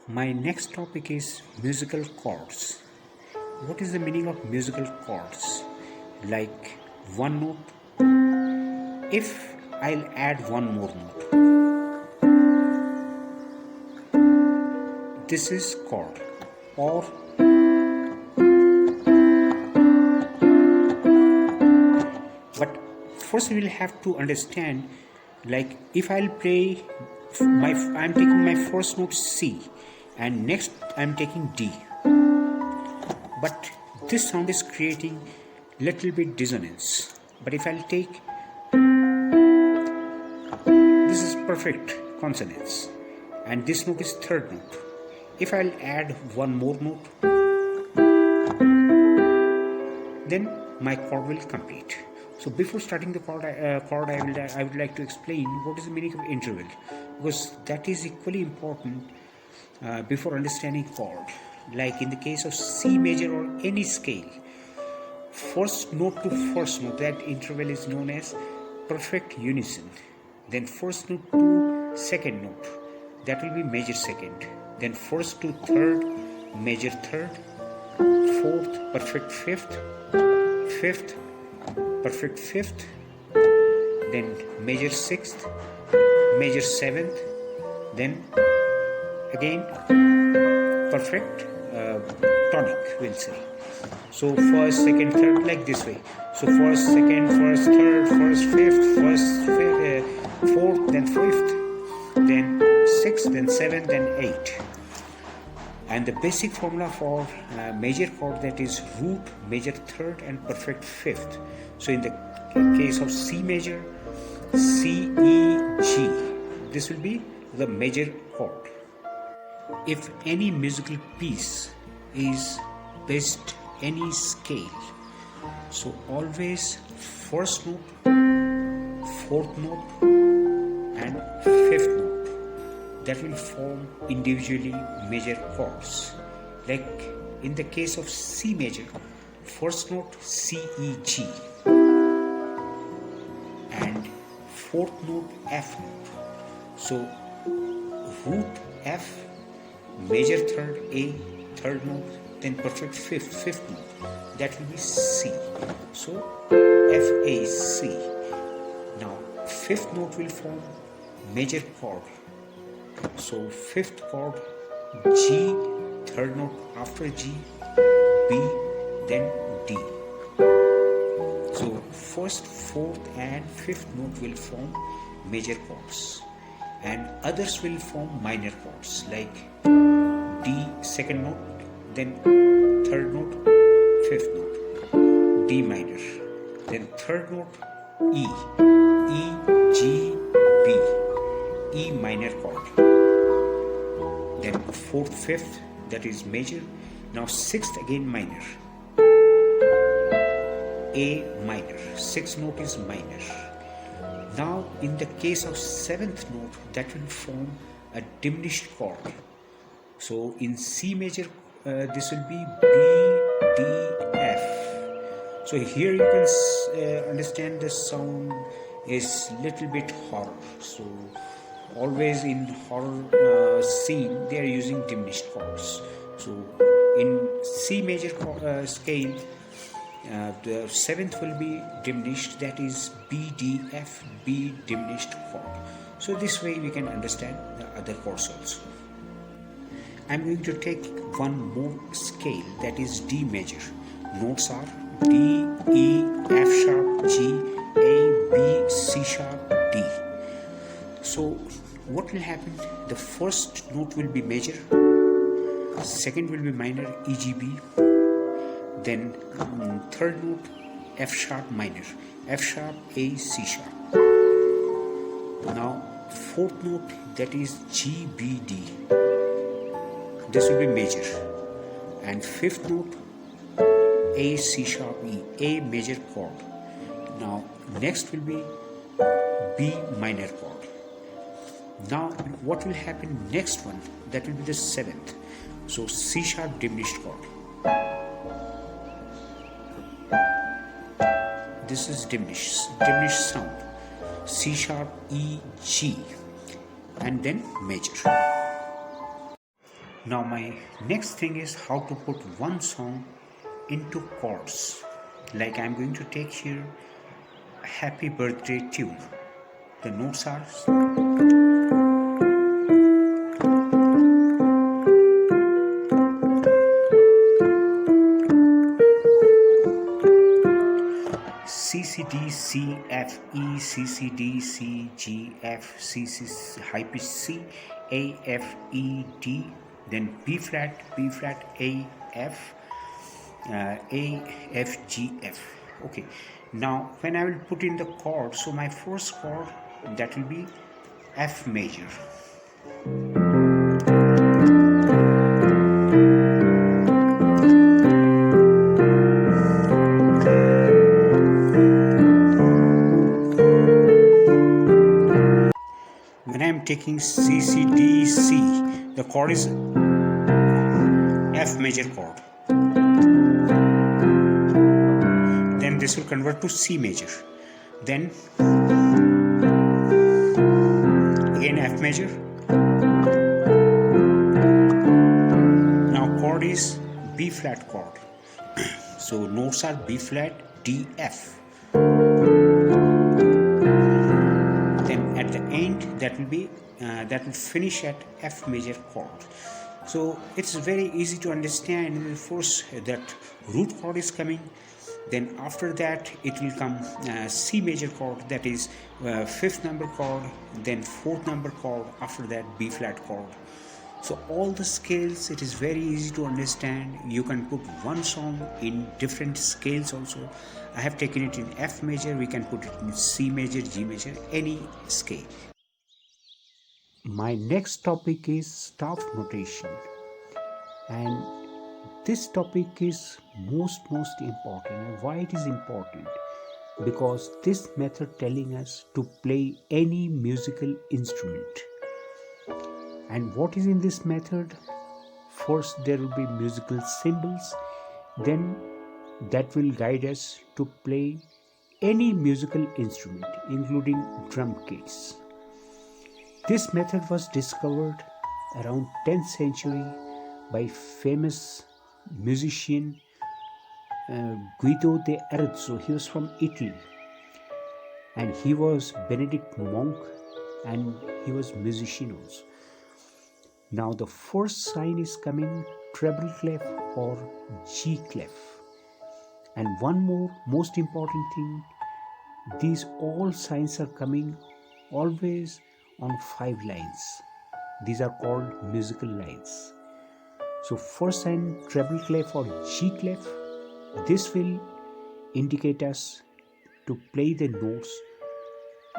My next topic is musical chords. What is the meaning of musical chords? Like one note. If I'll add one more note, this is chord. Or but first we will have to understand, like if I'll play I'm taking my first note C and next I'm taking D, but this sound is creating little bit dissonance. But if I'll take, this is perfect consonance and this note is third note. If I'll add one more note, then my chord will complete. So before starting the chord, I would like to explain what is the meaning of interval, because that is equally important before understanding chord. Like in the case of C major or any scale, first note to first note, that interval is known as perfect unison. Then first note to second note, that will be major second. Then first to third, major third. Fourth, perfect fifth. Fifth, perfect fifth. Then major sixth, major seventh. Then again perfect tonic, we'll say. So first, second, third, like this way. So first, second, first, third, first, fifth, fourth, then fifth, then sixth, then seventh, then eighth. And the basic formula for major chord, that is root, major third, and perfect fifth. So in the case of C major, C, E, G, this will be the major chord. If any musical piece is based any scale, so always first note, fourth note, and fifth note, that will form individually major chords. Like in the case of C major, first note C, E, G, and fourth note F note. So root F, major third A, third note, then perfect fifth note, that will be C. So F, A, C. Now fifth note will form major chord. So fifth chord G, third note after G, B, then D. So first, fourth and fifth note will form major chords, and others will form minor chords, like D, second note, then third note, fifth note, D minor, then third note E, E, G, B, E minor chord, then fourth, fifth, that is major. Now sixth again minor, A minor, sixth note is minor. Now in the case of seventh note, that will form a diminished chord. So in C major, this will be B, D, F. So here you can understand the sound is little bit horror. So always in horror scene, they are using diminished chords. So in C major scale, the seventh will be diminished, that is B, D, F, B diminished chord. So this way we can understand the other chords also. I'm going to take one more scale, that is D major. Notes are D, E, F sharp, G, A, B, C sharp, D. So what will happen? The first note will be major, second will be minor, E, G, B. Then third note F sharp minor, F sharp, A, C sharp. Now fourth note, that is G, B, D. This will be major. And fifth note A, C sharp, E, A major chord. Now next will be B minor chord. Now what will happen next one? That will be the seventh. So C sharp diminished chord. This is diminished sound. C sharp, E, G, and then major. Now my next thing is how to put one song into chords. Like I'm going to take here Happy Birthday tune. The notes are C C D C F E C C D C G F C C high pitch C A F E D, then B flat A F A F G F. Okay, now when I will put in the chord, so my first chord, that will be F major. When I am taking C C D C, the chord is F major chord. Then this will convert to C major. Then again F major. Now chord is B flat chord. So notes are B flat, D, F. Then at the end that will finish at F major chord. So it's very easy to understand. First that root chord is coming, then after that it will come C major chord, that is fifth number chord, then fourth number chord, after that B flat chord. So all the scales, it is very easy to understand. You can put one song in different scales also. I have taken it in F major, we can put it in C major, G major, any scale. My next topic is staff notation, and this topic is most important. And why it is important? Because this method telling us to play any musical instrument. And what is in this method? First there will be musical symbols, then that will guide us to play any musical instrument, including drum kits. This method was discovered around 10th century by famous musician Guido de Arezzo. He was from Italy, and he was Benedict monk, and he was musician also. Now the first sign is coming treble clef or G clef. And one more most important thing, these all signs are coming always on 5 lines. These are called musical lines. So first sign treble clef or G clef, this will indicate us to play the notes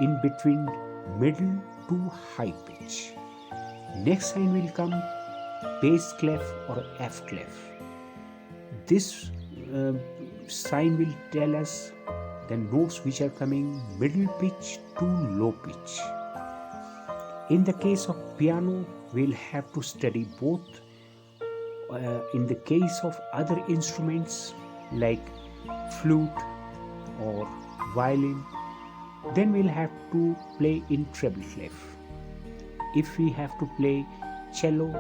in between middle to high pitch. Next sign will come bass clef or F clef. This sign will tell us the notes which are coming middle pitch to low pitch. In the case of piano, we'll have to study both. In the case of other instruments like flute or violin, then we'll have to play in treble clef. If we have to play cello,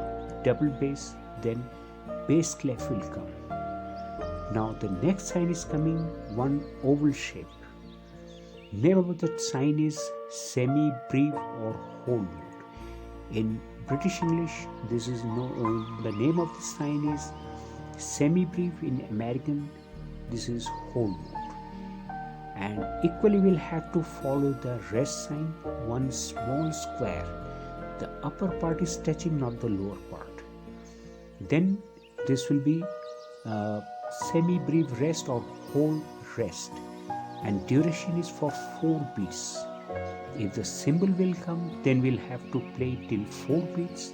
double bass, then bass clef will come. Now the next sign is coming one oval shape. Name of that sign is semi-breve or whole note. In British English, this is the name of the sign is semi-breve. In American, this is whole note. And equally we'll have to follow the rest sign, one small square. The upper part is touching, not the lower part. Then this will be semi-breve rest or whole rest, and duration is for 4 beats. If the symbol will come, then we'll have to play till 4 beats.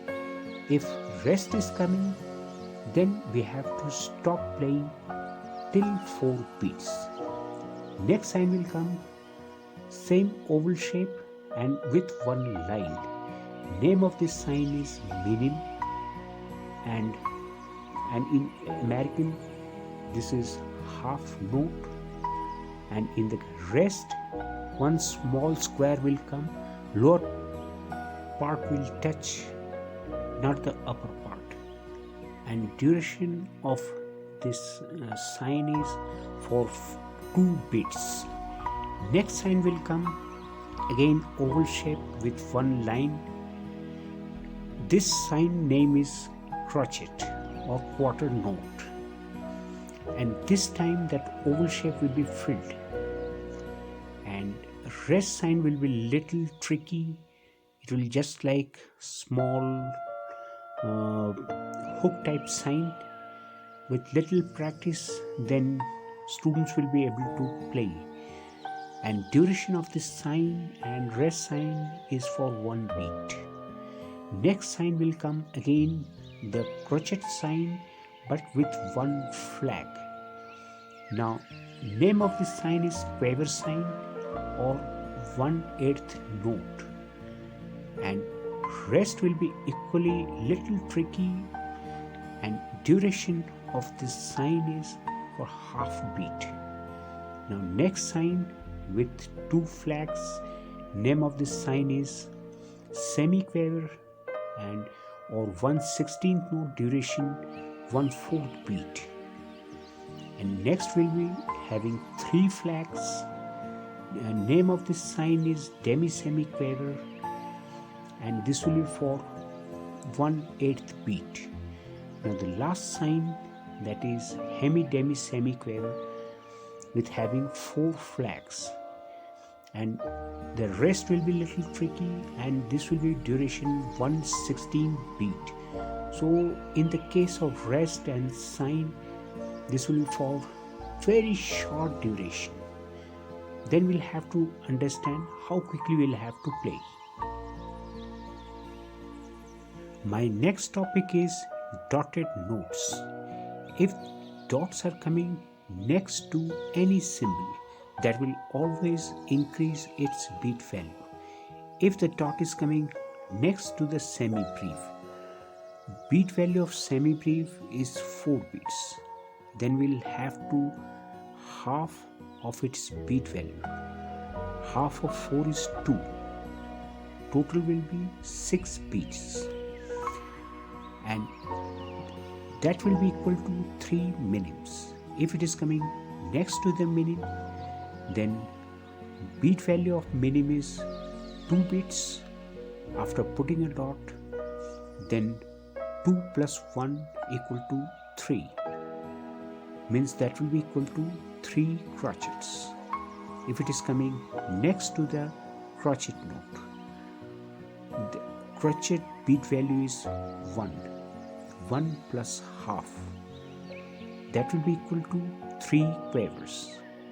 If rest is coming, then we have to stop playing till 4 beats. Next sign will come, same oval shape and with one line. Name of this sign is minim, and in American this is half note. And in the rest, one small square will come, lower part will touch, not the upper part. and duration of this sign is for 2 beats. Next sign will come again oval shape with one line. This sign name is crochet or quarter note, and this time that oval shape will be filled, and rest sign will be little tricky. It will just like small hook type sign. With little practice, then students will be able to play. And duration of this sign and rest sign is for 1 beat. Next sign will come again the crochet sign, but with one flag. Now name of this sign is quaver sign or 1/8 note, and rest will be equally little tricky, and duration of this sign is for half beat. Now next sign with 2 flags, name of this sign is semi-quaver and or 1/16 note, duration 1/4 beat. And next we'll be having 3 flags. Name of this sign is demi-semi-quaver, and this will be for 1/8 beat. Now the last sign, that is hemi-demi-semi-quaver, with having 4 flags, and the rest will be little tricky, and this will be duration 1/16 beat. So in the case of rest and sign, this will be for very short duration. Then we'll have to understand how quickly we'll have to play. My next topic is dotted notes. If dots are coming next to any symbol, that will always increase its beat value. If the dot is coming next to the semi-brief, beat value of semi-brief is 4 beats. Then we'll have to half of its beat value. Half of 4 is 2. Total will be 6 beats, and that will be equal to 3 minims. If it is coming next to the minim, then beat value of minim is 2 beats. After putting a dot, then 2 plus 1 equal to 3, means that will be equal to 3 crochets. If it is coming next to the crochet note, the crochet beat value is 1. 1 plus half, that will be equal to 3 quavers.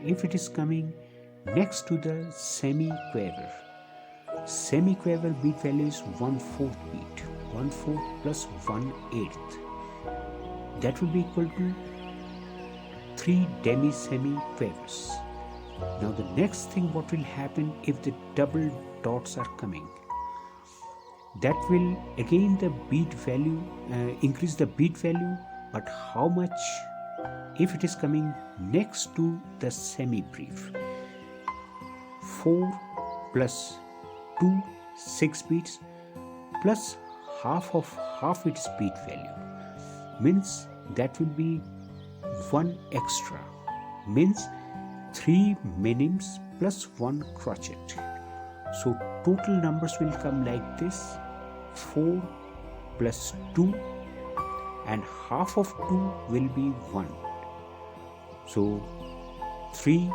If it is coming next to the semi-quaver, semi-quaver beat value is 1/4 beat. 1/4 plus 1/8, that will be equal to 3 demi-semi-quavers. Now the next thing what will happen if the double dots are coming, that will again the beat value increase the beat value, but how much? If it is coming next to the semi-brief, 4 plus 2, 6 beats, plus half of half its beat value, means that will be 1 extra, means 3 minims plus 1 crochet. So total numbers will come like this: 4 plus 2, and half of 2 will be 1. So 3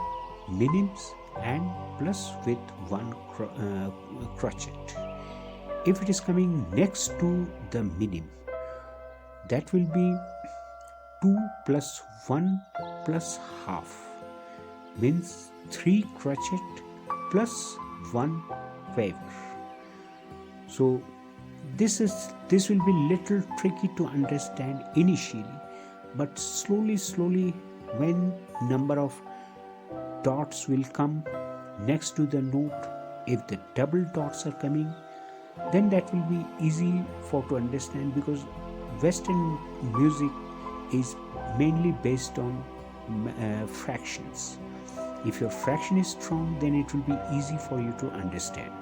minims and plus with 1 crochet. If it is coming next to the minim, that will be 2 plus 1 plus half, means 3 crochet plus 1 quaver. So this will be little tricky to understand initially, but slowly when number of dots will come next to the note, if the double dots are coming, then that will be easy for to understand, because Western music is mainly based on fractions. If your fraction is strong, then it will be easy for you to understand.